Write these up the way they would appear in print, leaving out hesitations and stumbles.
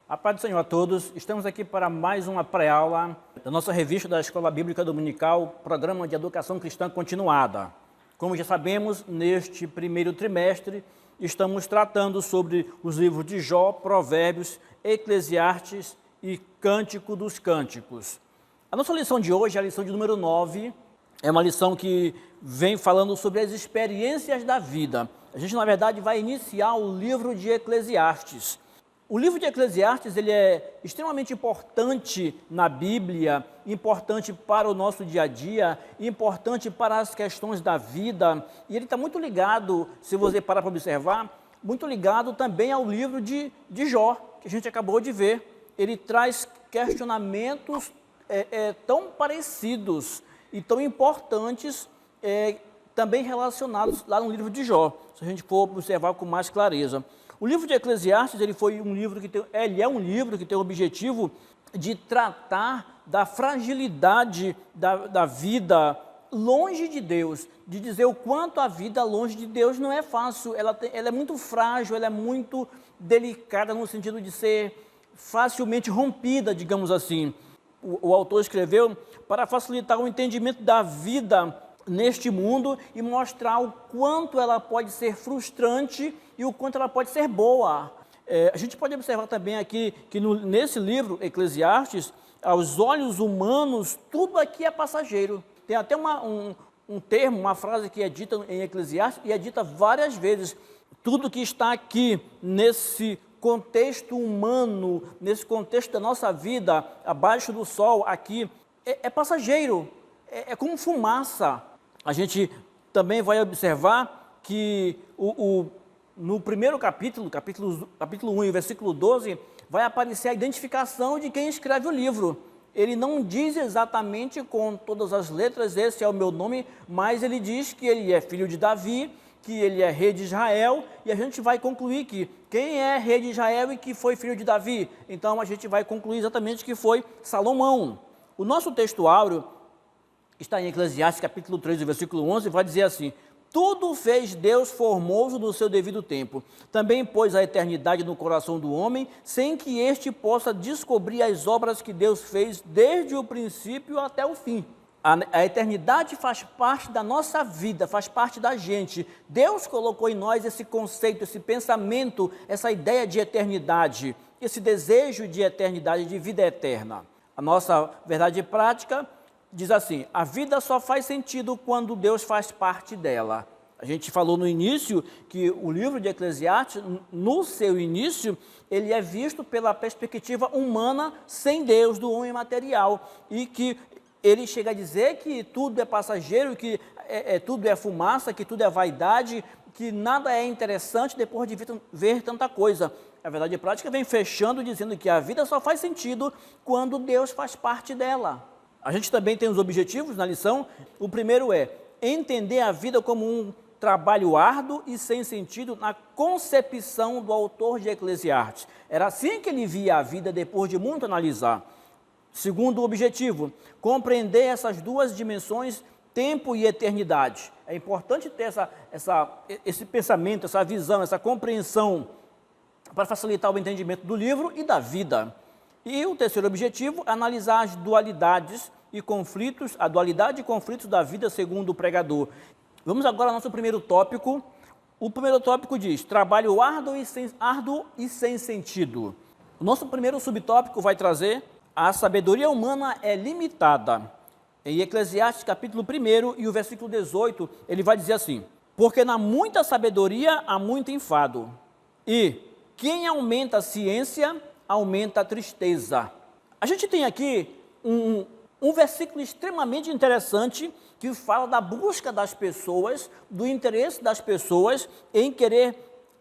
A paz do Senhor a todos. Estamos aqui para mais uma pré-aula da nossa revista da Escola Bíblica Dominical, Programa de Educação Cristã Continuada. Como já sabemos, neste primeiro trimestre, estamos tratando sobre os livros de Jó, Provérbios, Eclesiastes e Cântico dos Cânticos. A nossa lição de hoje é a lição de número 9, é uma lição que vem falando sobre as experiências da vida. A gente, na verdade, vai iniciar o livro de Eclesiastes. O livro de Eclesiastes ele é extremamente importante na Bíblia, importante para o nosso dia a dia, importante para as questões da vida, e ele está muito ligado, se você parar para observar, muito ligado também ao livro de Jó, que a gente acabou de ver. Ele traz questionamentos tão parecidos e tão importantes, também relacionados lá no livro de Jó, se a gente for observar com mais clareza. O livro de Eclesiastes ele é um livro que tem o objetivo de tratar da fragilidade da vida longe de Deus, de dizer o quanto a vida longe de Deus não é fácil, ela é muito frágil, ela é muito delicada no sentido de ser facilmente rompida, digamos assim. O autor escreveu para facilitar o entendimento da vida neste mundo e mostrar o quanto ela pode ser frustrante e o quanto ela pode ser boa. A gente pode observar também aqui que nesse livro, Eclesiastes, aos olhos humanos, tudo aqui é passageiro. Tem até um termo, uma frase que é dita em Eclesiastes e é dita várias vezes. Tudo que está aqui nesse contexto humano, nesse contexto da nossa vida, abaixo do sol, aqui, é passageiro, é como fumaça. A gente também vai observar que no primeiro capítulo 1 e versículo 12, vai aparecer a identificação de quem escreve o livro. Ele não diz exatamente com todas as letras, esse é o meu nome, mas ele diz que ele é filho de Davi, que ele é rei de Israel, e a gente vai concluir que quem é rei de Israel e que foi filho de Davi? Então a gente vai concluir exatamente que foi Salomão. O nosso texto áureo está em Eclesiastes capítulo 3, versículo 11, vai dizer assim: tudo fez Deus formoso no seu devido tempo. Também pôs a eternidade no coração do homem, sem que este possa descobrir as obras que Deus fez desde o princípio até o fim. A eternidade faz parte da nossa vida, faz parte da gente. Deus colocou em nós esse conceito, esse pensamento, essa ideia de eternidade, esse desejo de eternidade, de vida eterna. A nossa verdade prática diz assim: a vida só faz sentido quando Deus faz parte dela. A gente falou no início que o livro de Eclesiastes, no seu início, ele é visto pela perspectiva humana sem Deus, do homem material, e que ele chega a dizer que tudo é passageiro, que tudo é fumaça, que tudo é vaidade, que nada é interessante depois de ver tanta coisa. A verdade prática vem fechando dizendo que a vida só faz sentido quando Deus faz parte dela. A gente também tem os objetivos na lição. O primeiro é entender a vida como um trabalho árduo e sem sentido na concepção do autor de Eclesiastes. Era assim que ele via a vida depois de muito analisar. Segundo objetivo, compreender essas duas dimensões, tempo e eternidade. É importante ter esse pensamento, essa visão, essa compreensão para facilitar o entendimento do livro e da vida. E o terceiro objetivo, analisar as dualidades e conflitos, a dualidade e conflitos da vida segundo o pregador. Vamos agora ao nosso primeiro tópico. O primeiro tópico diz: trabalho árduo e sem sentido. O nosso primeiro subtópico vai trazer: a sabedoria humana é limitada. Em Eclesiastes capítulo 1 e o versículo 18, ele vai dizer assim: porque na muita sabedoria há muito enfado, e quem aumenta a ciência aumenta a tristeza. A gente tem aqui um versículo extremamente interessante que fala da busca das pessoas, do interesse das pessoas em querer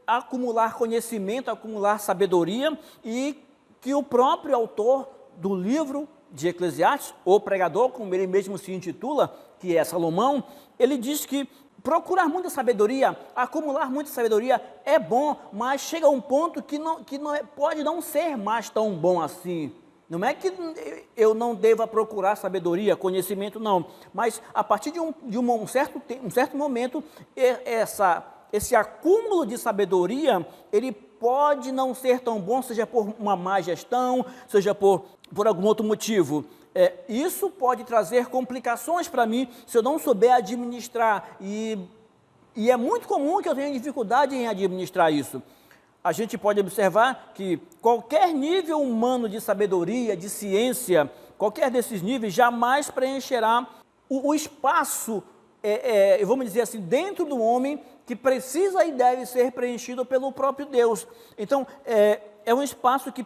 acumular conhecimento, acumular sabedoria, e que o próprio autor do livro de Eclesiastes, o pregador, como ele mesmo se intitula, que é Salomão, ele diz que procurar muita sabedoria, acumular muita sabedoria é bom, mas chega a um ponto que pode não ser mais tão bom assim. Não é que eu não deva procurar sabedoria, conhecimento, não. Mas a partir de um certo momento, esse acúmulo de sabedoria, ele pode não ser tão bom, seja por uma má gestão, seja por algum outro motivo. Isso pode trazer complicações para mim se eu não souber administrar. E é muito comum que eu tenha dificuldade em administrar isso. A gente pode observar que qualquer nível humano de sabedoria, de ciência, qualquer desses níveis jamais preencherá o espaço, vamos dizer assim, dentro do homem que precisa e deve ser preenchido pelo próprio Deus. Então, é um espaço que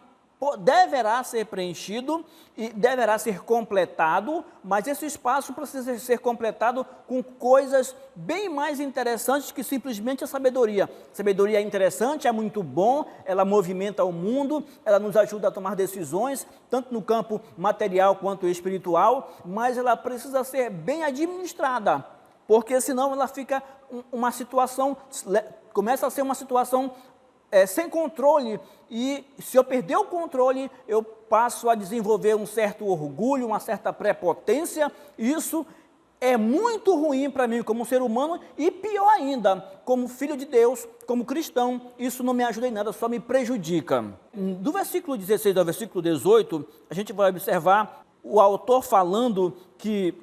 deverá ser preenchido e deverá ser completado, mas esse espaço precisa ser completado com coisas bem mais interessantes que simplesmente a sabedoria. A sabedoria é interessante, é muito bom, ela movimenta o mundo, ela nos ajuda a tomar decisões, tanto no campo material quanto espiritual, mas ela precisa ser bem administrada, porque senão ela fica uma situação, começa a ser uma situação sem controle, e se eu perder o controle, eu passo a desenvolver um certo orgulho, uma certa prepotência. Isso é muito ruim para mim como ser humano, e pior ainda, como filho de Deus, como cristão, isso não me ajuda em nada, só me prejudica. Do versículo 16 ao versículo 18, a gente vai observar o autor falando que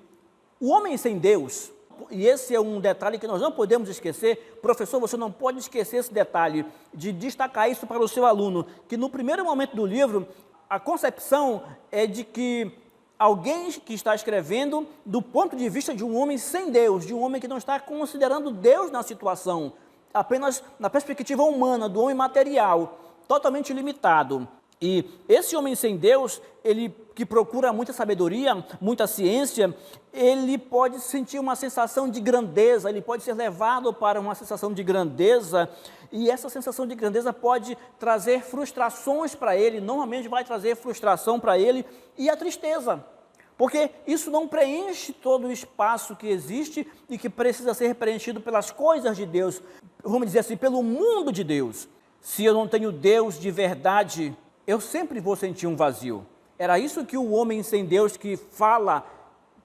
o homem sem Deus, e esse é um detalhe que nós não podemos esquecer, professor, você não pode esquecer esse detalhe, de destacar isso para o seu aluno, que no primeiro momento do livro, a concepção é de que alguém que está escrevendo do ponto de vista de um homem sem Deus, de um homem que não está considerando Deus na situação, apenas na perspectiva humana, do homem material, totalmente limitado. E esse homem sem Deus, ele que procura muita sabedoria, muita ciência, ele pode sentir uma sensação de grandeza, ele pode ser levado para uma sensação de grandeza, e essa sensação de grandeza pode trazer frustrações para ele, normalmente vai trazer frustração para ele e a tristeza, porque isso não preenche todo o espaço que existe e que precisa ser preenchido pelas coisas de Deus, vamos dizer assim, pelo mundo de Deus. Se eu não tenho Deus de verdade, eu sempre vou sentir um vazio. Era isso que o homem sem Deus que fala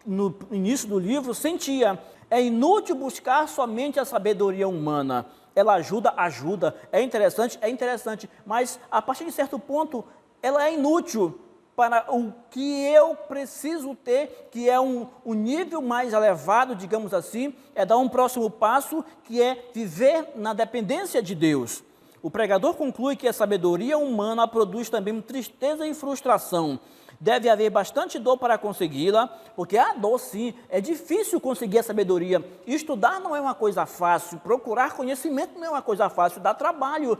no início do livro sentia. É inútil buscar somente a sabedoria humana. Ela ajuda, é interessante, mas a partir de certo ponto, ela é inútil para o que eu preciso ter, que é um nível mais elevado, digamos assim, é dar um próximo passo, que é viver na dependência de Deus. O pregador conclui que a sabedoria humana produz também tristeza e frustração. Deve haver bastante dor para consegui-la, porque há dor sim, é difícil conseguir a sabedoria. Estudar não é uma coisa fácil, procurar conhecimento não é uma coisa fácil, dá trabalho.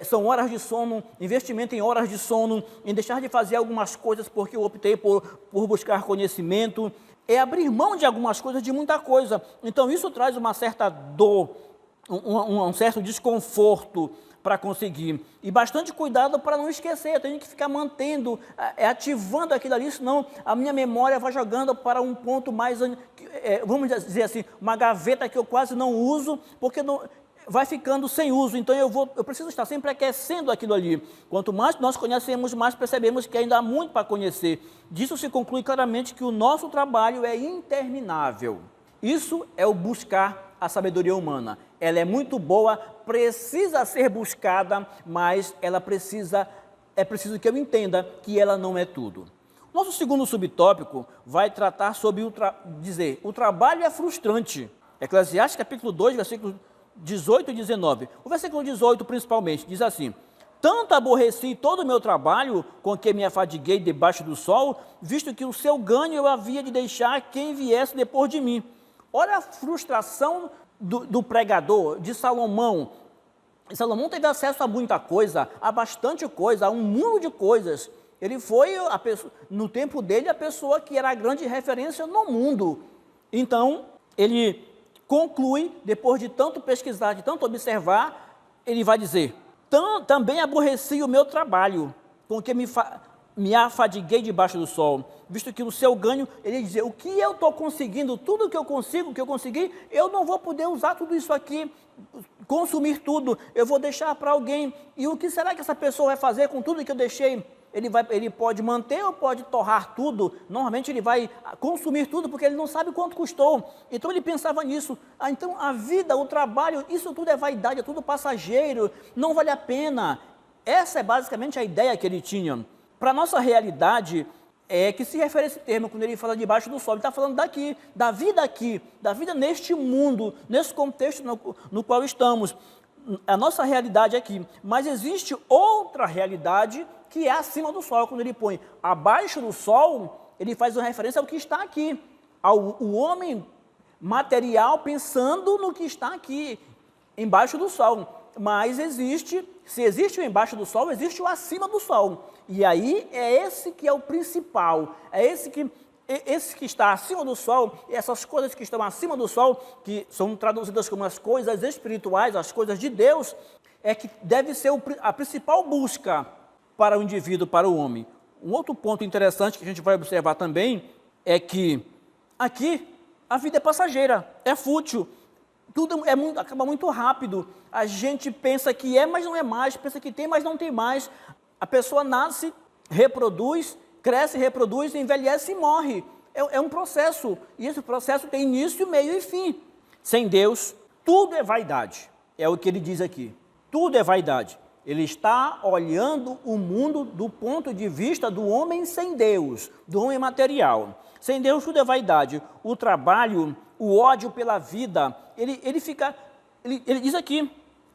São horas de sono, investimento em horas de sono, em deixar de fazer algumas coisas porque eu optei por buscar conhecimento. É abrir mão de algumas coisas, de muita coisa. Então isso traz uma certa dor, um certo desconforto para conseguir. E bastante cuidado para não esquecer, eu tenho que ficar mantendo, ativando aquilo ali, senão a minha memória vai jogando para um ponto mais, vamos dizer assim, uma gaveta que eu quase não uso, porque vai ficando sem uso, então eu preciso estar sempre aquecendo aquilo ali. Quanto mais nós conhecemos, mais percebemos que ainda há muito para conhecer. Disso se conclui claramente que o nosso trabalho é interminável. Isso é o buscar a sabedoria humana. Ela é muito boa, precisa ser buscada, mas é preciso que eu entenda que ela não é tudo. Nosso segundo subtópico vai tratar sobre o trabalho é frustrante. Eclesiastes capítulo 2, versículos 18 e 19. O versículo 18 principalmente diz assim: tanto aborreci todo o meu trabalho com que me afadiguei debaixo do sol, visto que o seu ganho eu havia de deixar quem viesse depois de mim. Olha a frustração do pregador, de Salomão. Salomão teve acesso a muita coisa, a bastante coisa, a um mundo de coisas. Ele foi, no tempo dele, a pessoa que era a grande referência no mundo. Então, ele conclui, depois de tanto pesquisar, de tanto observar, ele vai dizer: também aborreci o meu trabalho, com que me afadiguei debaixo do sol, visto que o seu ganho, ele diz, o que eu estou conseguindo, tudo que eu consegui, eu não vou poder usar tudo isso aqui, consumir tudo, eu vou deixar para alguém, e o que será que essa pessoa vai fazer com tudo que eu deixei? ele pode manter ou pode torrar tudo. Normalmente ele vai consumir tudo porque ele não sabe quanto custou. Então ele pensava nisso. Então a vida, o trabalho, isso tudo é vaidade, é tudo passageiro, não vale a pena. Essa é basicamente a ideia que ele tinha. Para a nossa realidade, é que se refere a esse termo, quando ele fala debaixo do sol, ele está falando aqui, da vida neste mundo, nesse contexto no qual estamos. A nossa realidade aqui, mas existe outra realidade que é acima do sol, quando ele põe abaixo do sol, ele faz uma referência ao que está aqui, o homem material pensando no que está aqui, embaixo do sol. Mas se existe o embaixo do sol, existe o acima do sol. E aí é esse que é o principal, esse que está acima do sol, essas coisas que estão acima do sol, que são traduzidas como as coisas espirituais, as coisas de Deus, é que deve ser a principal busca para o indivíduo, para o homem. Um outro ponto interessante que a gente vai observar também é que aqui a vida é passageira, é fútil, tudo acaba muito rápido. A gente pensa que é, mas não é mais, pensa que tem, mas não tem mais. A pessoa nasce, reproduz, cresce, reproduz, envelhece e morre. É um processo, e esse processo tem início, meio e fim. Sem Deus, tudo é vaidade, é o que ele diz aqui. Tudo é vaidade. Ele está olhando o mundo do ponto de vista do homem sem Deus, do homem material. Sem Deus tudo é vaidade. O trabalho, o ódio pela vida, ele diz aqui,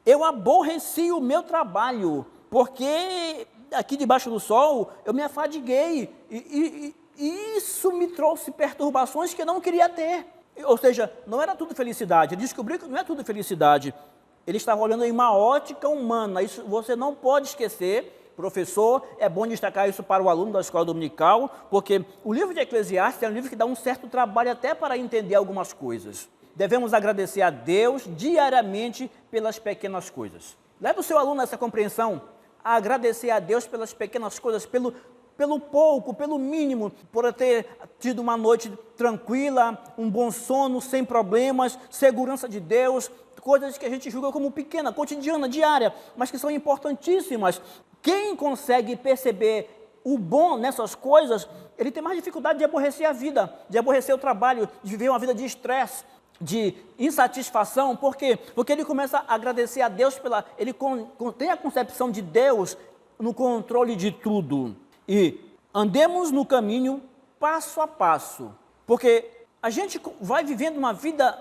eu aborreci o meu trabalho, porque aqui debaixo do sol eu me afadiguei e isso me trouxe perturbações que eu não queria ter. Ou seja, não era tudo felicidade. Ele descobriu que não é tudo felicidade. Ele estava olhando em uma ótica humana. Isso você não pode esquecer, professor. É bom destacar isso para o aluno da escola dominical, porque o livro de Eclesiastes é um livro que dá um certo trabalho até para entender algumas coisas. Devemos agradecer a Deus diariamente pelas pequenas coisas. Leve o seu aluno a essa compreensão, a agradecer a Deus pelas pequenas coisas, pelo pouco, pelo mínimo, por ter tido uma noite tranquila, um bom sono, sem problemas, segurança de Deus, coisas que a gente julga como pequena, cotidiana, diária, mas que são importantíssimas. Quem consegue perceber o bom nessas coisas, ele tem mais dificuldade de aborrecer a vida, de aborrecer o trabalho, de viver uma vida de estresse, de insatisfação. Por quê? Porque ele começa a agradecer a Deus, ele tem a concepção de Deus no controle de tudo. E andemos no caminho passo a passo, porque a gente vai vivendo uma vida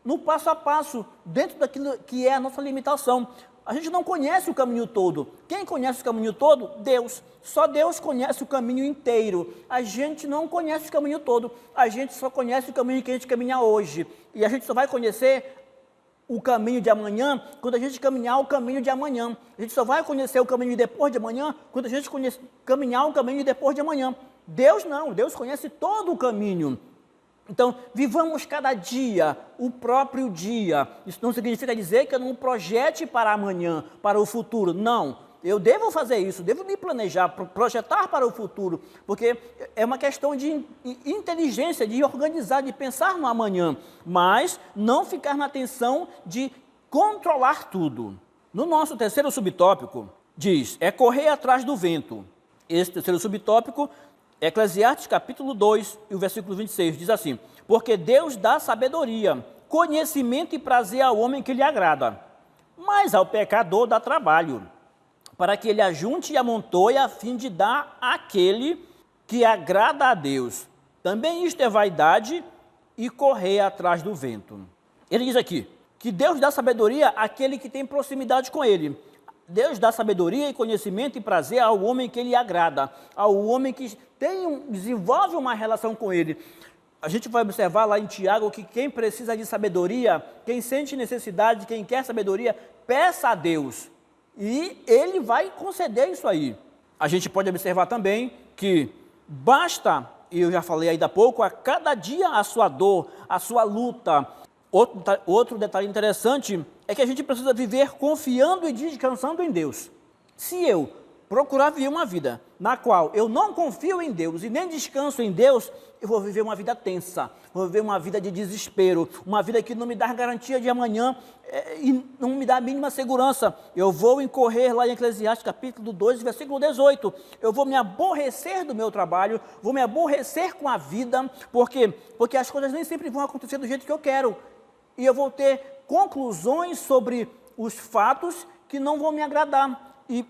no passo a passo, dentro daquilo que é a nossa limitação. A gente não conhece o caminho todo. Quem conhece o caminho todo? Deus. Só Deus conhece o caminho inteiro. A gente não conhece o caminho todo. A gente só conhece o caminho que a gente caminha hoje. E a gente só vai conhecer o caminho de amanhã quando a gente caminhar o caminho de amanhã. A gente só vai conhecer o caminho de depois de amanhã quando a gente caminhar o caminho de depois de amanhã. Deus não. Deus conhece todo o caminho. Então, vivamos cada dia, o próprio dia. Isso não significa dizer que eu não projete para amanhã, para o futuro. Não, eu devo fazer isso, devo me planejar, projetar para o futuro, porque é uma questão de inteligência, de organizar, de pensar no amanhã, mas não ficar na tensão de controlar tudo. No nosso terceiro subtópico, diz, é correr atrás do vento. Esse terceiro subtópico, Eclesiastes capítulo 2 e o versículo 26, diz assim, porque Deus dá sabedoria, conhecimento e prazer ao homem que lhe agrada, mas ao pecador dá trabalho, para que ele ajunte e amontoe a fim de dar àquele que agrada a Deus. Também isto é vaidade e correr atrás do vento. Ele diz aqui, que Deus dá sabedoria àquele que tem proximidade com ele. Deus dá sabedoria e conhecimento e prazer ao homem que lhe agrada, ao homem que desenvolve uma relação com ele. A gente vai observar lá em Tiago que quem precisa de sabedoria, quem sente necessidade, quem quer sabedoria, peça a Deus. E ele vai conceder isso aí. A gente pode observar também que basta, e eu já falei ainda há pouco, a cada dia a sua dor, a sua luta. Outro detalhe interessante é que a gente precisa viver confiando e descansando em Deus. Se eu procurar viver uma vida na qual eu não confio em Deus e nem descanso em Deus, eu vou viver uma vida tensa, vou viver uma vida de desespero, uma vida que não me dá garantia de amanhã e não me dá a mínima segurança. Eu vou incorrer lá em Eclesiastes capítulo 2, versículo 18, eu vou me aborrecer do meu trabalho, vou me aborrecer com a vida, porque as coisas nem sempre vão acontecer do jeito que eu quero, e eu vou ter conclusões sobre os fatos que não vão me agradar, e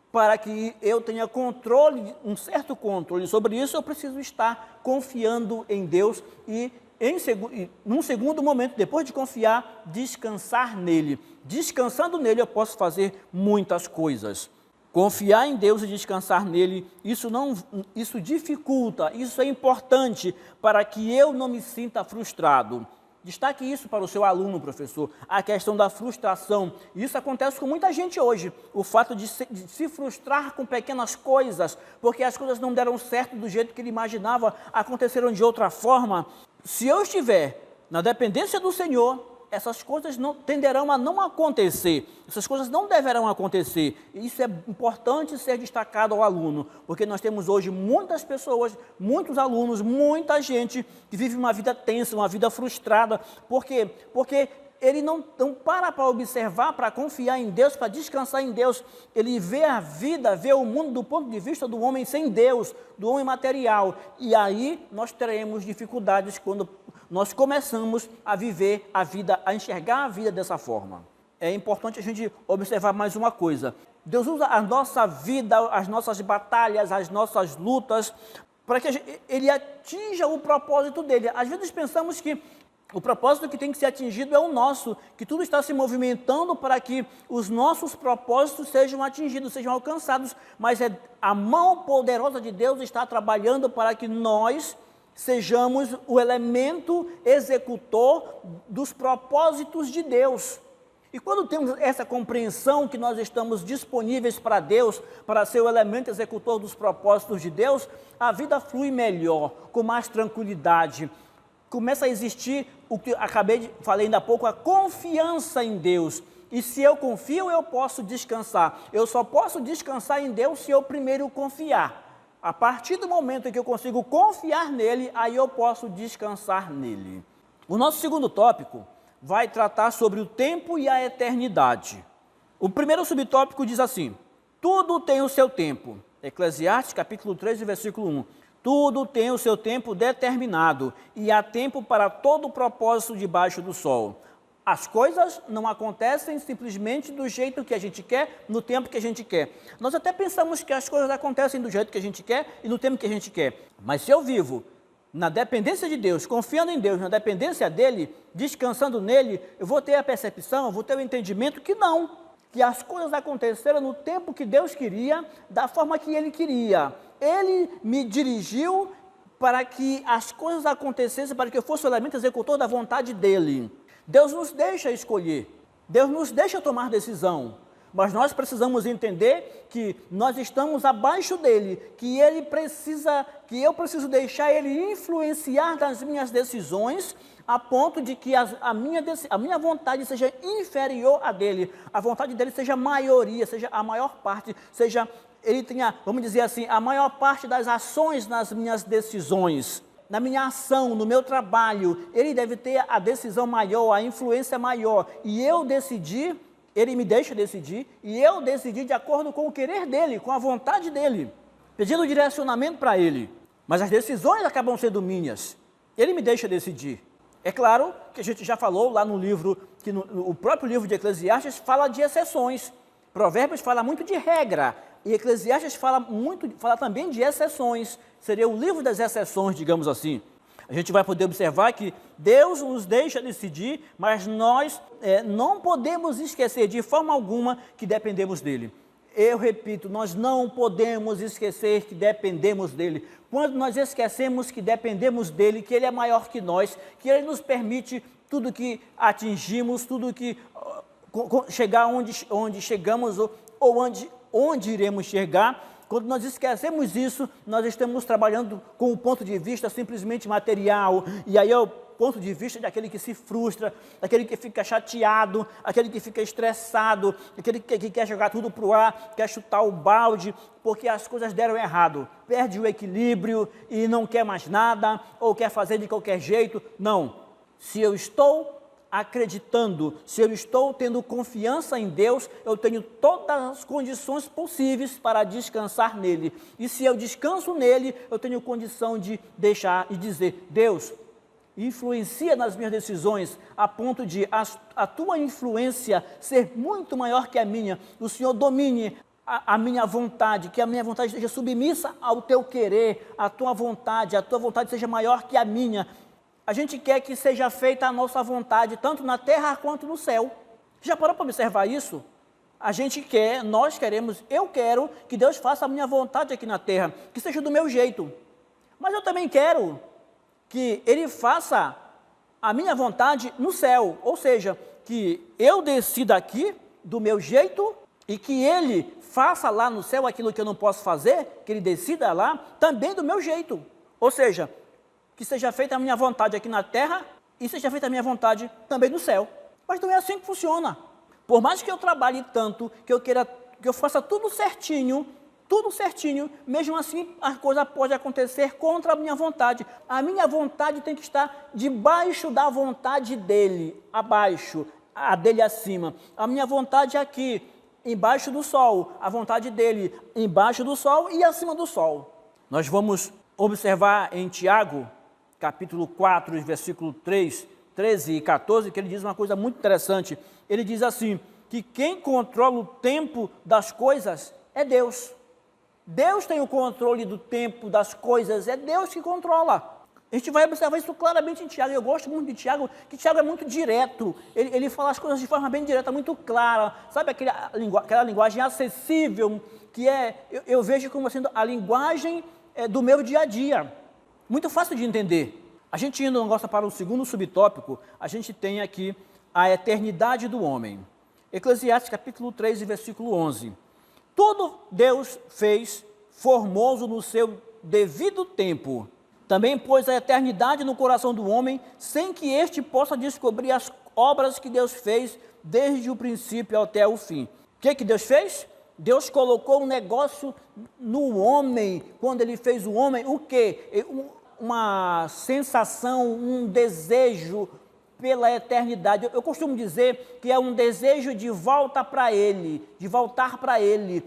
para que eu tenha controle, um certo controle sobre isso, eu preciso estar confiando em Deus e, num segundo momento, depois de confiar, descansar nele. Descansando nele, eu posso fazer muitas coisas. Confiar em Deus e descansar nele, isso dificulta, isso é importante para que eu não me sinta frustrado. Destaque isso para o seu aluno, professor, a questão da frustração. Isso acontece com muita gente hoje, o fato de se frustrar com pequenas coisas, porque as coisas não deram certo do jeito que ele imaginava, aconteceram de outra forma. Se eu estiver na dependência do Senhor, essas coisas tenderão a não acontecer, essas coisas não deverão acontecer. E isso é importante ser destacado ao aluno, porque nós temos hoje muitas pessoas, muitos alunos, muita gente que vive uma vida tensa, uma vida frustrada. Por quê? Porque ele não para observar, para confiar em Deus, para descansar em Deus. Ele vê a vida, vê o mundo do ponto de vista do homem sem Deus, do homem material. E aí nós teremos dificuldades quando nós começamos a viver a vida, a enxergar a vida dessa forma. É importante a gente observar mais uma coisa. Deus usa a nossa vida, as nossas batalhas, as nossas lutas, para que Ele atinja o propósito dele. Às vezes pensamos que o propósito que tem que ser atingido é o nosso, que tudo está se movimentando para que os nossos propósitos sejam atingidos, sejam alcançados, mas a mão poderosa de Deus está trabalhando para que nós sejamos o elemento executor dos propósitos de Deus. E quando temos essa compreensão que nós estamos disponíveis para Deus, para ser o elemento executor dos propósitos de Deus, a vida flui melhor, com mais tranquilidade. Começa a existir o que falei ainda há pouco, a confiança em Deus. E se eu confio, eu posso descansar. Eu só posso descansar em Deus se eu primeiro confiar. A partir do momento em que eu consigo confiar nele, aí eu posso descansar nele. O nosso segundo tópico vai tratar sobre o tempo e a eternidade. O primeiro subtópico diz assim: tudo tem o seu tempo. Eclesiastes capítulo 3, versículo 1. Tudo tem o seu tempo determinado, e há tempo para todo o propósito debaixo do sol. As coisas não acontecem simplesmente do jeito que a gente quer, no tempo que a gente quer. Nós até pensamos que as coisas acontecem do jeito que a gente quer e no tempo que a gente quer. Mas se eu vivo na dependência de Deus, confiando em Deus, na dependência dEle, descansando nele, eu vou ter a percepção, eu vou ter o entendimento que não. Que as coisas aconteceram no tempo que Deus queria, da forma que Ele queria. Ele me dirigiu para que as coisas acontecessem, para que eu fosse o elemento executor da vontade dEle. Deus nos deixa escolher, Deus nos deixa tomar decisão, mas nós precisamos entender que nós estamos abaixo dele, que eu preciso deixar ele influenciar nas minhas decisões, a ponto de que a minha vontade seja inferior à dele, a vontade dele seja a maioria, seja a maior parte, seja ele tenha, vamos dizer assim, a maior parte das ações nas minhas decisões. Na minha ação, no meu trabalho, ele deve ter a decisão maior, a influência maior. E eu decidi, ele me deixa decidir, e eu decidi de acordo com o querer dele, com a vontade dele, pedindo direcionamento para ele. Mas as decisões acabam sendo minhas. Ele me deixa decidir. É claro que a gente já falou lá no livro, o próprio livro de Eclesiastes fala de exceções. Provérbios fala muito de regra. E Eclesiastes fala também de exceções, seria o livro das exceções, digamos assim. A gente vai poder observar que Deus nos deixa decidir, mas nós não podemos esquecer de forma alguma que dependemos dele. Eu repito, nós não podemos esquecer que dependemos dele. Quando nós esquecemos que dependemos dele, que ele é maior que nós, que ele nos permite tudo que atingimos, tudo que chegar onde chegamos ou onde iremos chegar, quando nós esquecemos isso, nós estamos trabalhando com um ponto de vista simplesmente material, e aí eu ponto de vista daquele que se frustra, daquele que fica chateado, aquele que fica estressado, aquele que quer jogar tudo para o ar, quer chutar o balde, porque as coisas deram errado, perde o equilíbrio e não quer mais nada, ou quer fazer de qualquer jeito. Não, se eu estou acreditando, se eu estou tendo confiança em Deus, eu tenho todas as condições possíveis para descansar nele. E se eu descanso nele, eu tenho condição de deixar e dizer: Deus, influencia nas minhas decisões, a ponto de a tua influência ser muito maior que a minha. O Senhor domine a minha vontade, que a minha vontade seja submissa ao teu querer, a tua vontade seja maior que a minha. A gente quer que seja feita a nossa vontade, tanto na terra quanto no céu. Já parou para observar isso? A gente quer, nós queremos, eu quero que Deus faça a minha vontade aqui na terra, que seja do meu jeito. Mas eu também quero que Ele faça a minha vontade no céu, ou seja, que eu decida aqui do meu jeito e que Ele faça lá no céu aquilo que eu não posso fazer, que Ele decida lá também do meu jeito. Ou seja, que seja feita a minha vontade aqui na terra e seja feita a minha vontade também no céu. Mas não é assim que funciona. Por mais que eu trabalhe tanto, que eu faça tudo certinho, mesmo assim a coisa pode acontecer contra a minha vontade. A minha vontade tem que estar debaixo da vontade dele, abaixo, a dele acima. A minha vontade é aqui, embaixo do sol, a vontade dele embaixo do sol e acima do sol. Nós vamos observar em Tiago, capítulo 4, versículo 13 e 14, que ele diz uma coisa muito interessante. Ele diz assim, que quem controla o tempo das coisas é Deus. Deus tem o controle do tempo das coisas, é Deus que controla. A gente vai observar isso claramente em Tiago. Eu gosto muito de Tiago, que Tiago é muito direto. Ele fala as coisas de forma bem direta, muito clara. Sabe aquela linguagem acessível, que eu vejo como sendo a linguagem do meu dia a dia. Muito fácil de entender. A gente indo agora para o segundo subtópico, a gente tem aqui a eternidade do homem. Eclesiastes capítulo 3, versículo 11. Tudo Deus fez formoso no seu devido tempo. Também pôs a eternidade no coração do homem, sem que este possa descobrir as obras que Deus fez desde o princípio até o fim. O que Deus fez? Deus colocou um negócio no homem, quando Ele fez o homem, o quê? Uma sensação, um desejo pela eternidade. Eu costumo dizer que é um desejo de volta para Ele, de voltar para Ele.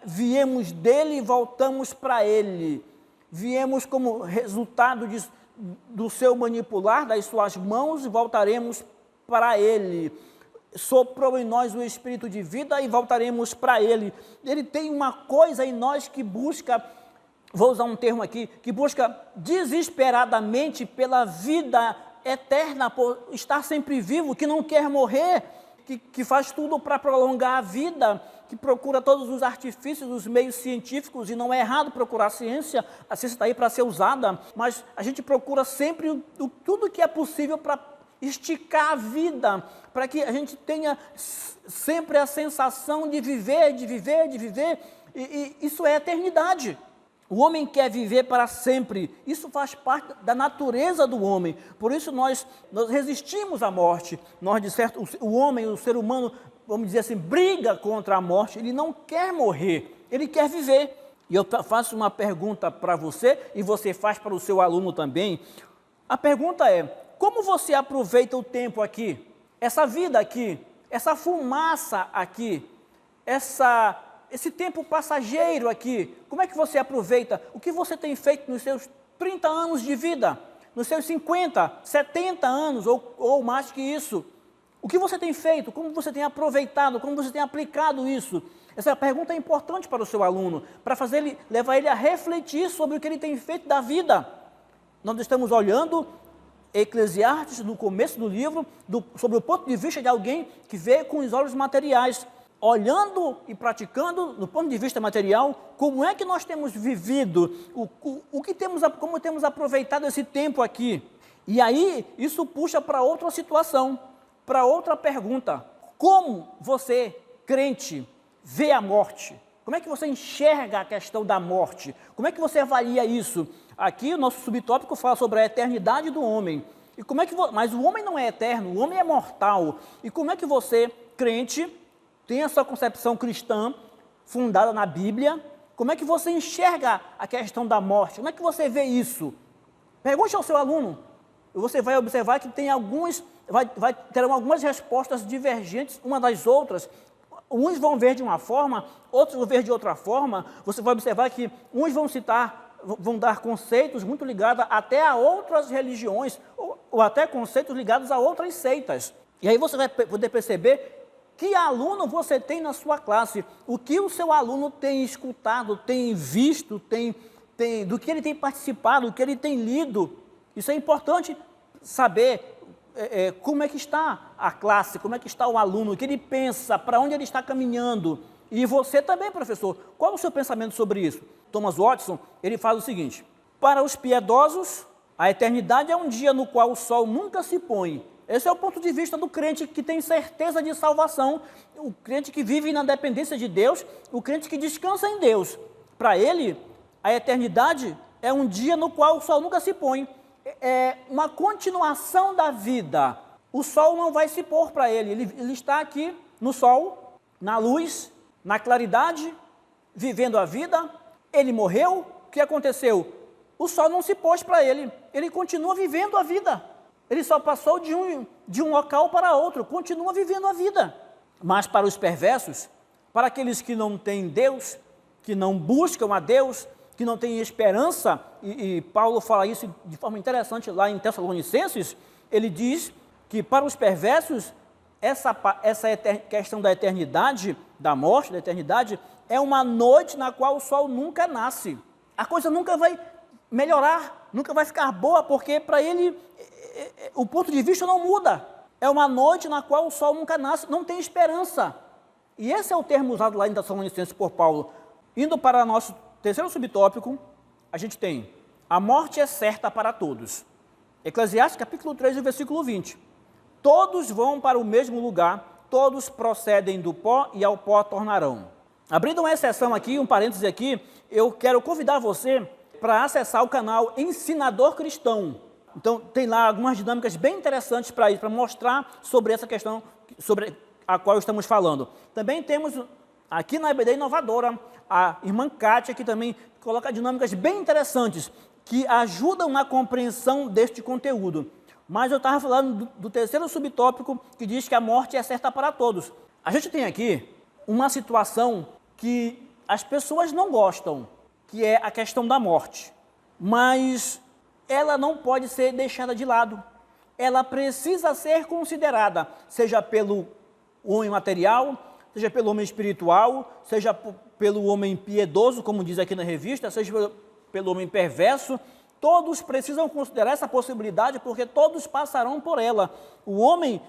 Viemos dEle e voltamos para Ele. Viemos como resultado do seu manipular, das suas mãos, e voltaremos para Ele. Soprou em nós o Espírito de vida e voltaremos para Ele. Ele tem uma coisa em nós que busca, vou usar um termo aqui, que busca desesperadamente pela vida eterna, por estar sempre vivo, que não quer morrer, que faz tudo para prolongar a vida, que procura todos os artifícios, os meios científicos, e não é errado procurar a ciência está aí para ser usada, mas a gente procura sempre tudo que é possível para esticar a vida, para que a gente tenha sempre a sensação de viver, e isso é eternidade. O homem quer viver para sempre, isso faz parte da natureza do homem, por isso nós resistimos à morte, de certo, o homem, o ser humano, vamos dizer assim, briga contra a morte, ele não quer morrer, ele quer viver. E eu faço uma pergunta para você, e você faz para o seu aluno também. A pergunta é: como você aproveita o tempo aqui, essa vida aqui, essa fumaça aqui, esse tempo passageiro aqui? Como é que você aproveita? O que você tem feito nos seus 30 anos de vida, nos seus 50, 70 anos ou mais que isso? O que você tem feito? Como você tem aproveitado? Como você tem aplicado isso? Essa pergunta é importante para o seu aluno, para levar ele a refletir sobre o que ele tem feito da vida. Nós estamos olhando Eclesiastes, no começo do livro, sobre o ponto de vista de alguém que vê com os olhos materiais, olhando e praticando, do ponto de vista material, como é que nós temos vivido, como temos aproveitado esse tempo aqui. E aí, isso puxa para outra situação, para outra pergunta: como você, crente, vê a morte? Como é que você enxerga a questão da morte? Como é que você avalia isso? Aqui o nosso subtópico fala sobre a eternidade do homem. Mas o homem não é eterno, o homem é mortal. E como é que você, crente, tem a sua concepção cristã fundada na Bíblia? Como é que você enxerga a questão da morte? Como é que você vê isso? Pergunte ao seu aluno. Você vai observar que terão algumas respostas divergentes uma das outras. Uns vão ver de uma forma, outros vão ver de outra forma. Você vai observar que uns vão dar conceitos muito ligados até a outras religiões, ou até conceitos ligados a outras seitas. E aí você vai poder perceber que aluno você tem na sua classe, o que o seu aluno tem escutado, tem visto, do que ele tem participado, do que ele tem lido. Isso é importante saber como é que está a classe, como é que está o aluno, o que ele pensa, para onde ele está caminhando. E você também, professor, qual é o seu pensamento sobre isso? Thomas Watson, ele fala o seguinte: para os piedosos, a eternidade é um dia no qual o sol nunca se põe. Esse é o ponto de vista do crente que tem certeza de salvação, o crente que vive na dependência de Deus, o crente que descansa em Deus. Para ele, a eternidade é um dia no qual o sol nunca se põe. É uma continuação da vida. O sol não vai se pôr para ele. Ele está aqui no sol, na luz, na claridade, vivendo a vida. Ele morreu. O que aconteceu? O sol não se pôs para ele. Ele continua vivendo a vida. Ele só passou de um local para outro. Continua vivendo a vida. Mas para os perversos, para aqueles que não têm Deus, que não buscam a Deus, que não tem esperança, e Paulo fala isso de forma interessante lá em Tessalonicenses, ele diz que para os perversos, essa questão da eternidade, da morte, da eternidade, é uma noite na qual o sol nunca nasce. A coisa nunca vai melhorar, nunca vai ficar boa, porque para ele o ponto de vista não muda. É uma noite na qual o sol nunca nasce, não tem esperança. E esse é o termo usado lá em Tessalonicenses por Paulo. Indo para nosso terceiro subtópico, a gente tem: a morte é certa para todos. Eclesiastes capítulo 3, versículo 20. Todos vão para o mesmo lugar, todos procedem do pó e ao pó tornarão. Abrindo uma exceção aqui, um parêntese aqui, eu quero convidar você para acessar o canal Ensinador Cristão. Então, tem lá algumas dinâmicas bem interessantes para isso, para mostrar sobre essa questão sobre a qual estamos falando. Também temos aqui na EBD Inovadora a irmã Kátia, que também coloca dinâmicas bem interessantes, que ajudam na compreensão deste conteúdo. Mas eu estava falando do terceiro subtópico, que diz que a morte é certa para todos. A gente tem aqui uma situação que as pessoas não gostam, que é a questão da morte. Mas ela não pode ser deixada de lado. Ela precisa ser considerada, seja pelo homem material, seja pelo homem espiritual, seja pelo homem piedoso, como diz aqui na revista, seja pelo homem perverso. Todos precisam considerar essa possibilidade, porque todos passarão por ela. O homem,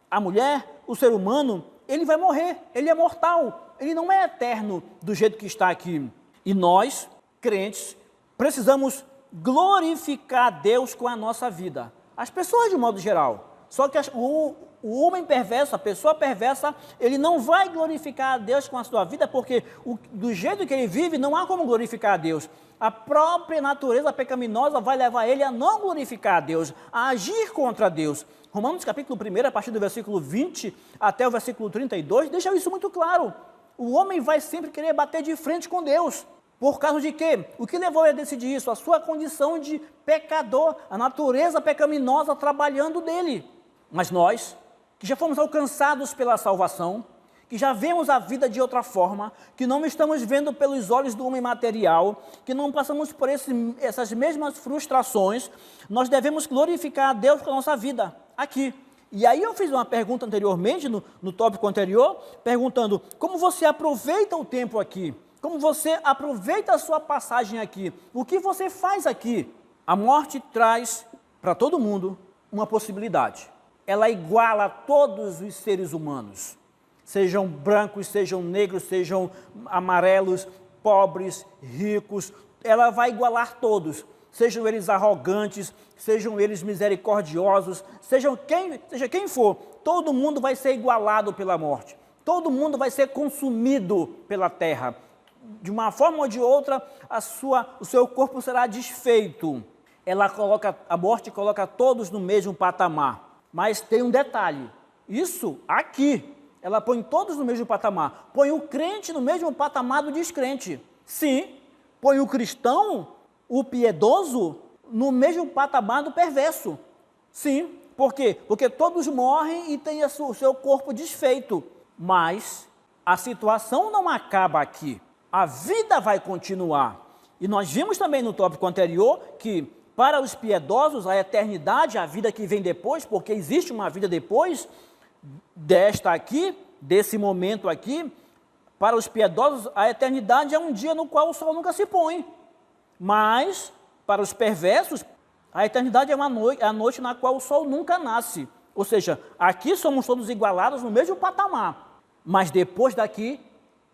a mulher, o ser humano, ele vai morrer, ele é mortal, ele não é eterno do jeito que está aqui. E nós, crentes, precisamos glorificar a Deus com a nossa vida. As pessoas de modo geral. Só que o homem perverso, a pessoa perversa, ele não vai glorificar a Deus com a sua vida, porque do jeito que ele vive, não há como glorificar a Deus. A própria natureza pecaminosa vai levar ele a não glorificar a Deus, a agir contra Deus. Romanos capítulo 1, a partir do versículo 20 até o versículo 32, deixa isso muito claro. O homem vai sempre querer bater de frente com Deus. Por causa de quê? O que levou ele a decidir isso? A sua condição de pecador, a natureza pecaminosa trabalhando dele. Mas nós, que já fomos alcançados pela salvação, que já vemos a vida de outra forma, que não estamos vendo pelos olhos do homem material, que não passamos por essas mesmas frustrações, nós devemos glorificar a Deus com a nossa vida, aqui. E aí eu fiz uma pergunta anteriormente, no tópico anterior, perguntando: como você aproveita o tempo aqui? Como você aproveita a sua passagem aqui? O que você faz aqui? A morte traz para todo mundo uma possibilidade. Ela iguala todos os seres humanos. Sejam brancos, sejam negros, sejam amarelos, pobres, ricos. Ela vai igualar todos. Sejam eles arrogantes, sejam eles misericordiosos, seja quem for. Todo mundo vai ser igualado pela morte. Todo mundo vai ser consumido pela terra. De uma forma ou de outra, o seu corpo será desfeito. a morte coloca todos no mesmo patamar. Mas tem um detalhe, isso aqui, ela põe todos no mesmo patamar, põe o crente no mesmo patamar do descrente. Sim, põe o cristão, o piedoso, no mesmo patamar do perverso. Sim, por quê? Porque todos morrem e têm o seu corpo desfeito. Mas a situação não acaba aqui. A vida vai continuar. E nós vimos também no tópico anterior que para os piedosos a eternidade, a vida que vem depois, porque existe uma vida depois desta aqui, desse momento aqui, para os piedosos a eternidade é um dia no qual o sol nunca se põe. Mas para os perversos a eternidade é a noite na qual o sol nunca nasce. Ou seja, aqui somos todos igualados no mesmo patamar. Mas depois daqui,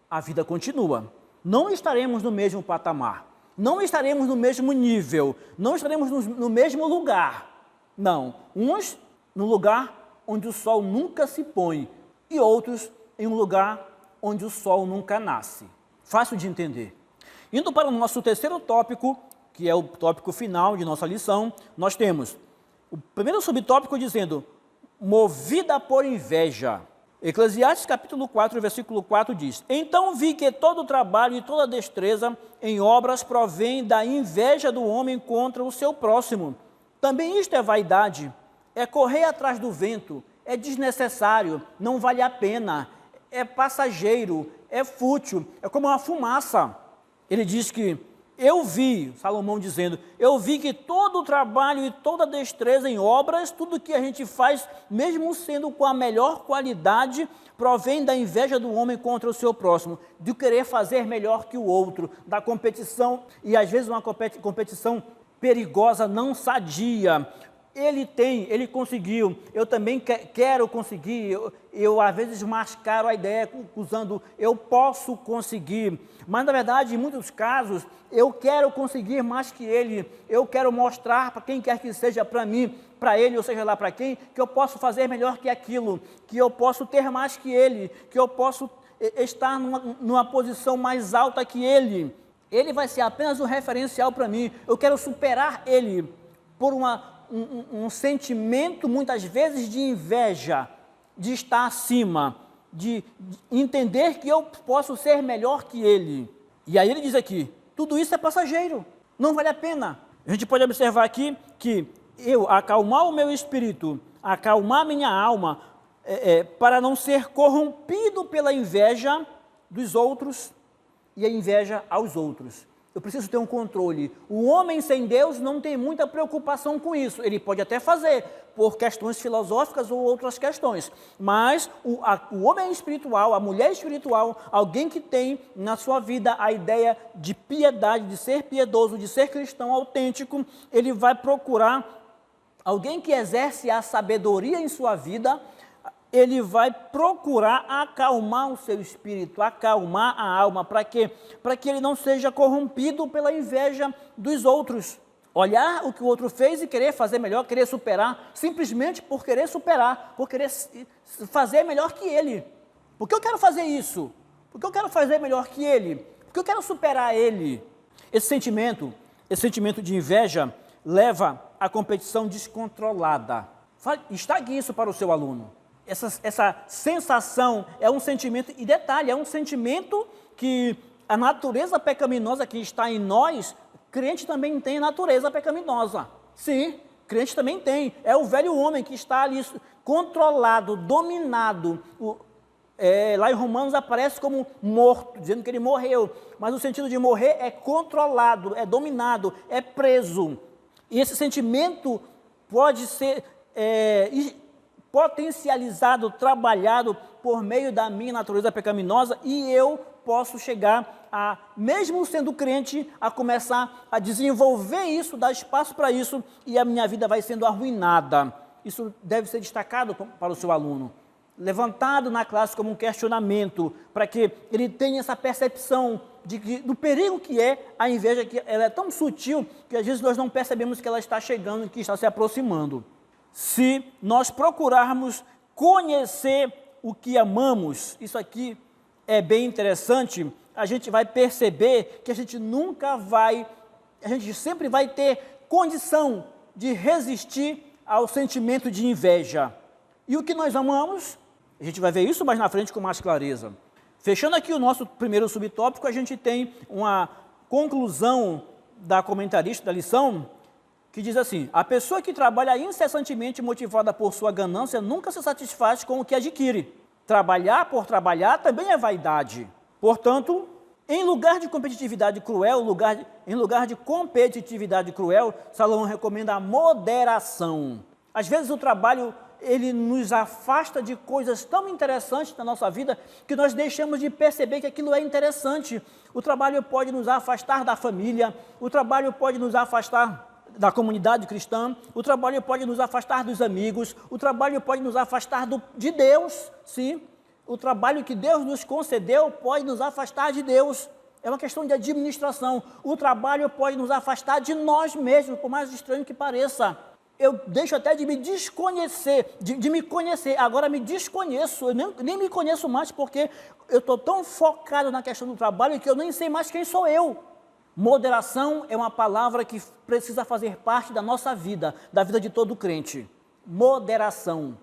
a vida continua. Não estaremos no mesmo patamar. Não estaremos no mesmo nível. Não estaremos no mesmo lugar. Não. Uns no lugar onde o sol nunca se põe. E outros em um lugar onde o sol nunca nasce. Fácil de entender. Indo para o nosso terceiro tópico, que é o tópico final de nossa lição, nós temos o primeiro subtópico dizendo, movida por inveja. Eclesiastes capítulo 4, versículo 4 diz, então vi que todo trabalho e toda destreza em obras provém da inveja do homem contra o seu próximo. Também isto é vaidade, é correr atrás do vento, é desnecessário, não vale a pena, é passageiro, é fútil, é como uma fumaça. Ele diz que eu vi, Salomão dizendo, eu vi que todo o trabalho e toda a destreza em obras, tudo que a gente faz, mesmo sendo com a melhor qualidade, provém da inveja do homem contra o seu próximo, de querer fazer melhor que o outro, da competição, e às vezes uma competição perigosa, não sadia. Ele conseguiu, eu também quero conseguir, eu às vezes mascaro a ideia usando eu posso conseguir, mas na verdade em muitos casos eu quero conseguir mais que ele, eu quero mostrar para quem quer que seja, para mim, para ele, ou seja lá para quem, que eu posso fazer melhor que aquilo, que eu posso ter mais que ele, que eu posso estar numa posição mais alta que ele vai ser apenas um referencial para mim, eu quero superar ele por um sentimento, muitas vezes, de inveja, de estar acima, de entender que eu posso ser melhor que ele. E aí ele diz aqui, tudo isso é passageiro, não vale a pena. A gente pode observar aqui que eu acalmar o meu espírito, acalmar minha alma, para não ser corrompido pela inveja dos outros e a inveja aos outros. Eu preciso ter um controle. O homem sem Deus não tem muita preocupação com isso. Ele pode até fazer por questões filosóficas ou outras questões. Mas o homem espiritual, a mulher espiritual, alguém que tem na sua vida a ideia de piedade, de ser piedoso, de ser cristão autêntico, ele vai procurar alguém que exerce a sabedoria em sua vida. Ele vai procurar acalmar o seu espírito, acalmar a alma, para quê? Para que ele não seja corrompido pela inveja dos outros. Olhar o que o outro fez e querer fazer melhor, querer superar, simplesmente por querer superar, por querer fazer melhor que ele. Por que eu quero fazer isso? Por que eu quero fazer melhor que ele? Por que eu quero superar ele? Esse sentimento de inveja leva à competição descontrolada. Estague isso para o seu aluno. Essa sensação é um sentimento, e detalhe, é um sentimento que a natureza pecaminosa que está em nós, crente também tem natureza pecaminosa. Sim, crente também tem. É o velho homem que está ali controlado, dominado. Lá em Romanos aparece como morto, dizendo que ele morreu. Mas o sentido de morrer é controlado, é dominado, é preso. E esse sentimento pode ser potencializado, trabalhado por meio da minha natureza pecaminosa, e eu posso chegar a, mesmo sendo crente, a começar a desenvolver isso, dar espaço para isso, e a minha vida vai sendo arruinada. Isso deve ser destacado para o seu aluno, levantado na classe como um questionamento, para que ele tenha essa percepção do perigo que é a inveja, que ela é tão sutil que às vezes nós não percebemos que ela está chegando, que está se aproximando. Se nós procurarmos conhecer o que amamos, isso aqui é bem interessante, a gente vai perceber que a gente sempre vai ter condição de resistir ao sentimento de inveja. E o que nós amamos? A gente vai ver isso mais na frente com mais clareza. Fechando aqui o nosso primeiro subtópico, a gente tem uma conclusão da comentarista da lição, que diz assim: a pessoa que trabalha incessantemente motivada por sua ganância nunca se satisfaz com o que adquire. Trabalhar por trabalhar também é vaidade. Portanto, em lugar de competitividade cruel, em lugar de competitividade cruel, Salomão recomenda a moderação. Às vezes o trabalho, ele nos afasta de coisas tão interessantes na nossa vida que nós deixamos de perceber que aquilo é interessante. O trabalho pode nos afastar da família, o trabalho pode nos afastar da comunidade cristã, o trabalho pode nos afastar dos amigos, o trabalho pode nos afastar de Deus, sim. O trabalho que Deus nos concedeu pode nos afastar de Deus. É uma questão de administração. O trabalho pode nos afastar de nós mesmos, por mais estranho que pareça. Eu deixo até de me desconhecer, de me conhecer. Agora me desconheço, eu nem me conheço mais porque eu estou tão focado na questão do trabalho que eu nem sei mais quem sou eu. Moderação é uma palavra que precisa fazer parte da nossa vida, da vida de todo crente. Moderação.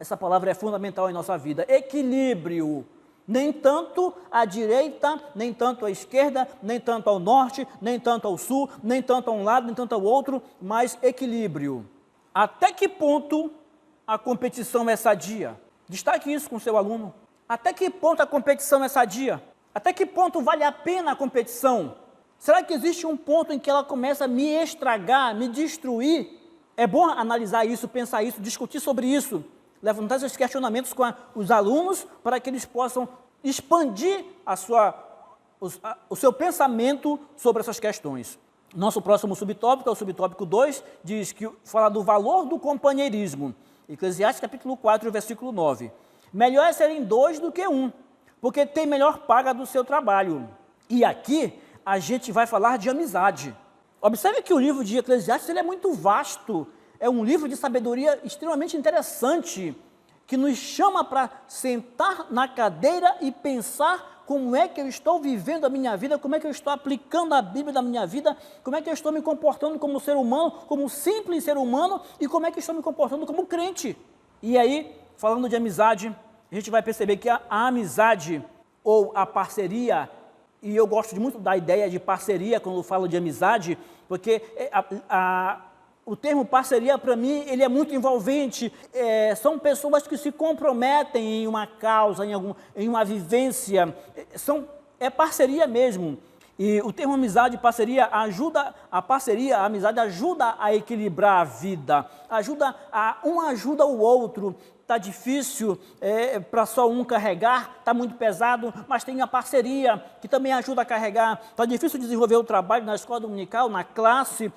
Essa palavra é fundamental em nossa vida. Equilíbrio. Nem tanto à direita, nem tanto à esquerda, nem tanto ao norte, nem tanto ao sul, nem tanto a um lado, nem tanto ao outro, mas equilíbrio. Até que ponto a competição é sadia? Destaque isso com seu aluno. Até que ponto a competição é sadia? Até que ponto vale a pena a competição? Será que existe um ponto em que ela começa a me estragar, me destruir? É bom analisar isso, pensar isso, discutir sobre isso, levantar esses questionamentos com os alunos para que eles possam expandir o seu pensamento sobre essas questões. Nosso próximo subtópico é o subtópico 2, fala do valor do companheirismo. Eclesiastes capítulo 4, versículo 9. Melhor é serem 2 do que 1, porque tem melhor paga do seu trabalho. E aqui a gente vai falar de amizade. Observe que o livro de Eclesiastes ele é muito vasto. É um livro de sabedoria extremamente interessante, que nos chama para sentar na cadeira e pensar como é que eu estou vivendo a minha vida, como é que eu estou aplicando a Bíblia na minha vida, como é que eu estou me comportando como ser humano, como simples ser humano, e como é que eu estou me comportando como crente. E aí, falando de amizade, a gente vai perceber que a amizade ou a parceria, e eu gosto muito da ideia de parceria quando eu falo de amizade, porque o termo parceria, para mim, ele é muito envolvente. São pessoas que se comprometem em uma causa, em uma vivência. É parceria mesmo. E o termo amizade e parceria a amizade ajuda a equilibrar a vida. Um ajuda o outro. Está difícil para só um carregar, está muito pesado, mas tem a parceria que também ajuda a carregar. Está difícil desenvolver o trabalho na escola dominical, na classe.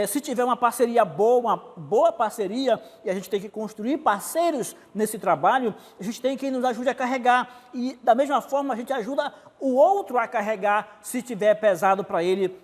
Se tiver uma parceria boa, uma boa parceria, e a gente tem que construir parceiros nesse trabalho, a gente tem quem nos ajude a carregar. E da mesma forma a gente ajuda o outro a carregar, se tiver pesado para ele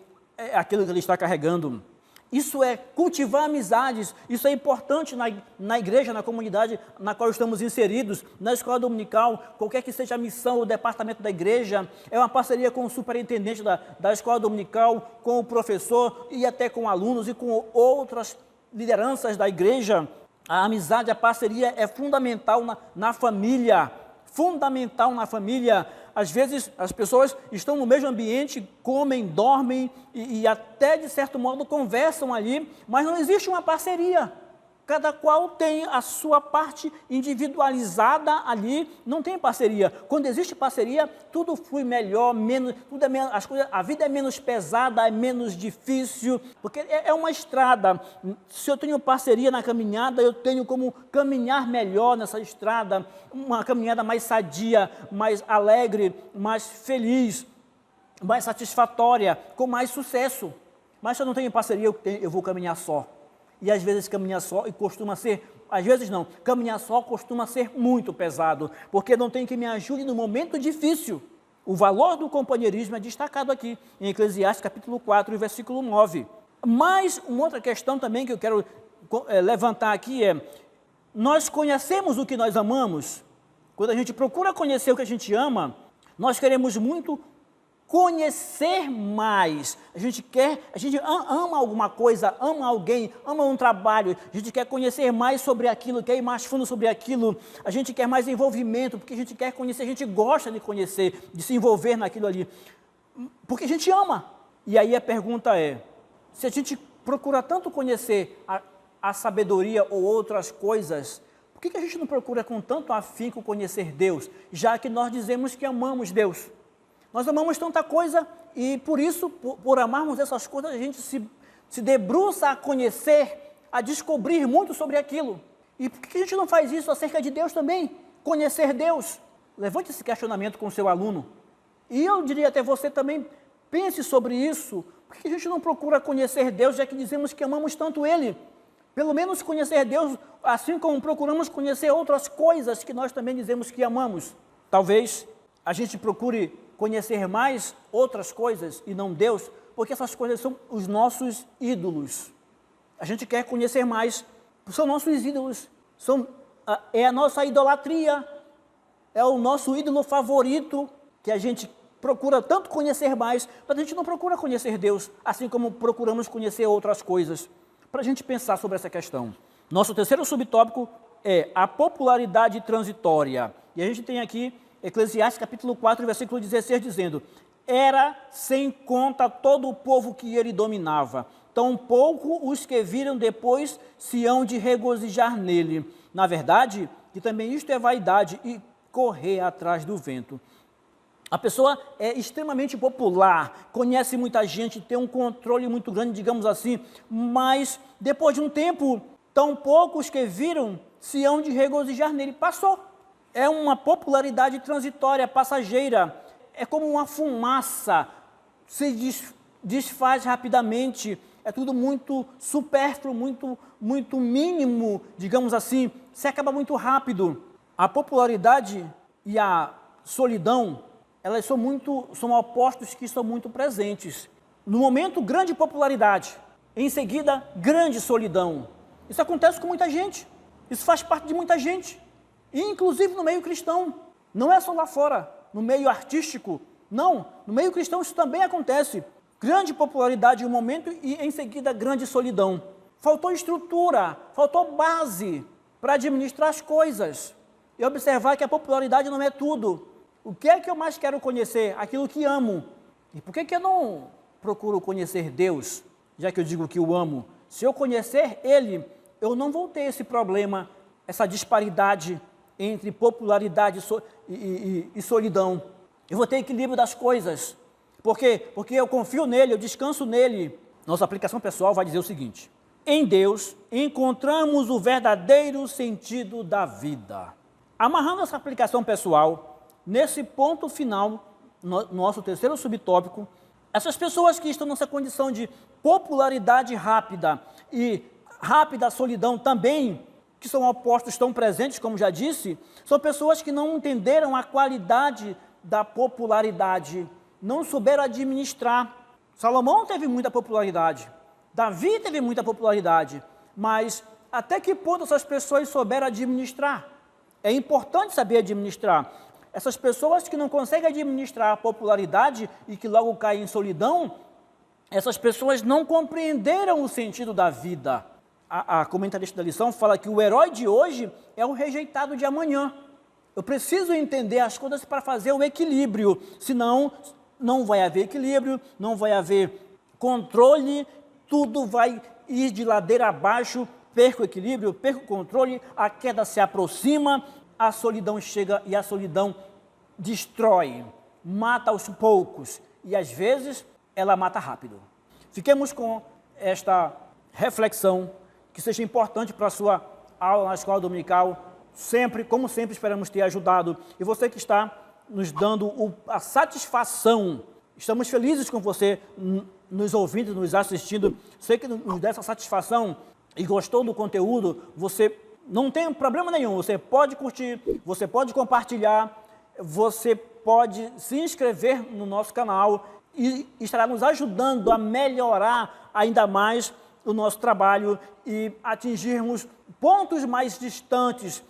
aquilo que ele está carregando. Isso é cultivar amizades, isso é importante na igreja, na comunidade na qual estamos inseridos, na escola dominical, qualquer que seja a missão, o departamento da igreja, é uma parceria com o superintendente da escola dominical, com o professor e até com alunos e com outras lideranças da igreja. A amizade, a parceria é fundamental na família, fundamental na família. Às vezes as pessoas estão no mesmo ambiente, comem, dormem e até de certo modo conversam ali, mas não existe uma parceria. Cada qual tem a sua parte individualizada ali, não tem parceria. Quando existe parceria, tudo flui melhor, a vida é menos pesada, é menos difícil, porque é uma estrada. Se eu tenho parceria na caminhada, eu tenho como caminhar melhor nessa estrada, uma caminhada mais sadia, mais alegre, mais feliz, mais satisfatória, com mais sucesso. Mas se eu não tenho parceria, eu vou caminhar só. E às vezes caminhar só caminhar só costuma ser muito pesado, porque não tem quem me ajude no momento difícil. O valor do companheirismo é destacado aqui, em Eclesiastes capítulo 4, versículo 9. Mas uma outra questão também que eu quero levantar aqui nós conhecemos o que nós amamos? Quando a gente procura conhecer o que a gente ama, nós queremos muito conhecer mais. A gente ama alguma coisa, ama alguém, ama um trabalho, a gente quer conhecer mais sobre aquilo, quer ir mais fundo sobre aquilo, a gente quer mais envolvimento, porque a gente quer conhecer, a gente gosta de conhecer, de se envolver naquilo ali, porque a gente ama. E aí a pergunta é, se a gente procura tanto conhecer a sabedoria ou outras coisas, por que a gente não procura com tanto afinco conhecer Deus, já que nós dizemos que amamos Deus? Nós amamos tanta coisa e por isso, por amarmos essas coisas, a gente se debruça a conhecer, a descobrir muito sobre aquilo. E por que a gente não faz isso acerca de Deus também? Conhecer Deus. Levante esse questionamento com o seu aluno. E eu diria até você também, pense sobre isso. Por que a gente não procura conhecer Deus, já que dizemos que amamos tanto Ele? Pelo menos conhecer Deus, assim como procuramos conhecer outras coisas que nós também dizemos que amamos. Talvez a gente procure conhecer mais outras coisas e não Deus, porque essas coisas são os nossos ídolos. A gente quer conhecer mais, são nossos ídolos, é a nossa idolatria, é o nosso ídolo favorito, que a gente procura tanto conhecer mais, mas a gente não procura conhecer Deus, assim como procuramos conhecer outras coisas. Para a gente pensar sobre essa questão. Nosso terceiro subtópico é a popularidade transitória. E a gente tem aqui Eclesiastes capítulo 4, versículo 16, dizendo: era sem conta todo o povo que ele dominava, tampouco os que viram depois se hão de regozijar nele. Na verdade, que também isto é vaidade e correr atrás do vento. A pessoa é extremamente popular, conhece muita gente, tem um controle muito grande, digamos assim, mas depois de um tempo, tão poucos que viram se hão de regozijar nele. Passou. É uma popularidade transitória, passageira. É como uma fumaça, se desfaz rapidamente. É tudo muito supérfluo, muito mínimo, digamos assim. Se acaba muito rápido. A popularidade e a solidão, elas são opostos que são muito presentes. No momento, grande popularidade. Em seguida, grande solidão. Isso acontece com muita gente. Isso faz parte de muita gente. Inclusive no meio cristão. Não é só lá fora, no meio artístico. Não, no meio cristão isso também acontece. Grande popularidade em um momento e em seguida grande solidão. Faltou estrutura, faltou base para administrar as coisas. E observar que a popularidade não é tudo. O que é que eu mais quero conhecer? Aquilo que amo. E por que eu não procuro conhecer Deus, já que eu digo que o amo? Se eu conhecer Ele, eu não vou ter esse problema, essa disparidade entre popularidade e solidão. Eu vou ter equilíbrio das coisas. Por quê? Porque eu confio nele, eu descanso nele. Nossa aplicação pessoal vai dizer o seguinte: em Deus encontramos o verdadeiro sentido da vida. Amarrando essa aplicação pessoal, nesse ponto final, nosso terceiro subtópico, essas pessoas que estão nessa condição de popularidade rápida e rápida solidão também, que são opostos tão presentes, como já disse, são pessoas que não entenderam a qualidade da popularidade, não souberam administrar. Salomão teve muita popularidade, Davi teve muita popularidade, mas até que ponto essas pessoas souberam administrar? É importante saber administrar. Essas pessoas que não conseguem administrar a popularidade e que logo caem em solidão, essas pessoas não compreenderam o sentido da vida. A comentarista da lição fala que o herói de hoje é o rejeitado de amanhã. Eu preciso entender as coisas para fazer o equilíbrio, senão não vai haver equilíbrio, não vai haver controle, tudo vai ir de ladeira abaixo, perco o equilíbrio, perco o controle, a queda se aproxima, a solidão chega e a solidão destrói, mata aos poucos e às vezes ela mata rápido. Fiquemos com esta reflexão, que seja importante para a sua aula na escola dominical, sempre, como sempre, esperamos ter ajudado. E você que está nos dando a satisfação, estamos felizes com você nos ouvindo, nos assistindo. Sei que nos dá essa satisfação e gostou do conteúdo, você não tem problema nenhum, você pode curtir, você pode compartilhar, você pode se inscrever no nosso canal e estará nos ajudando a melhorar ainda mais o nosso trabalho e atingirmos pontos mais distantes,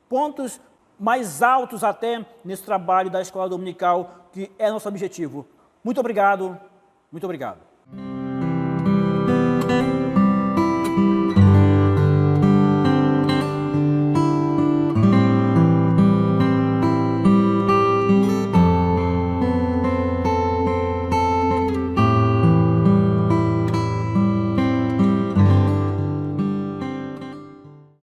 pontos mais altos até nesse trabalho da escola dominical, que é nosso objetivo. Muito obrigado, muito obrigado.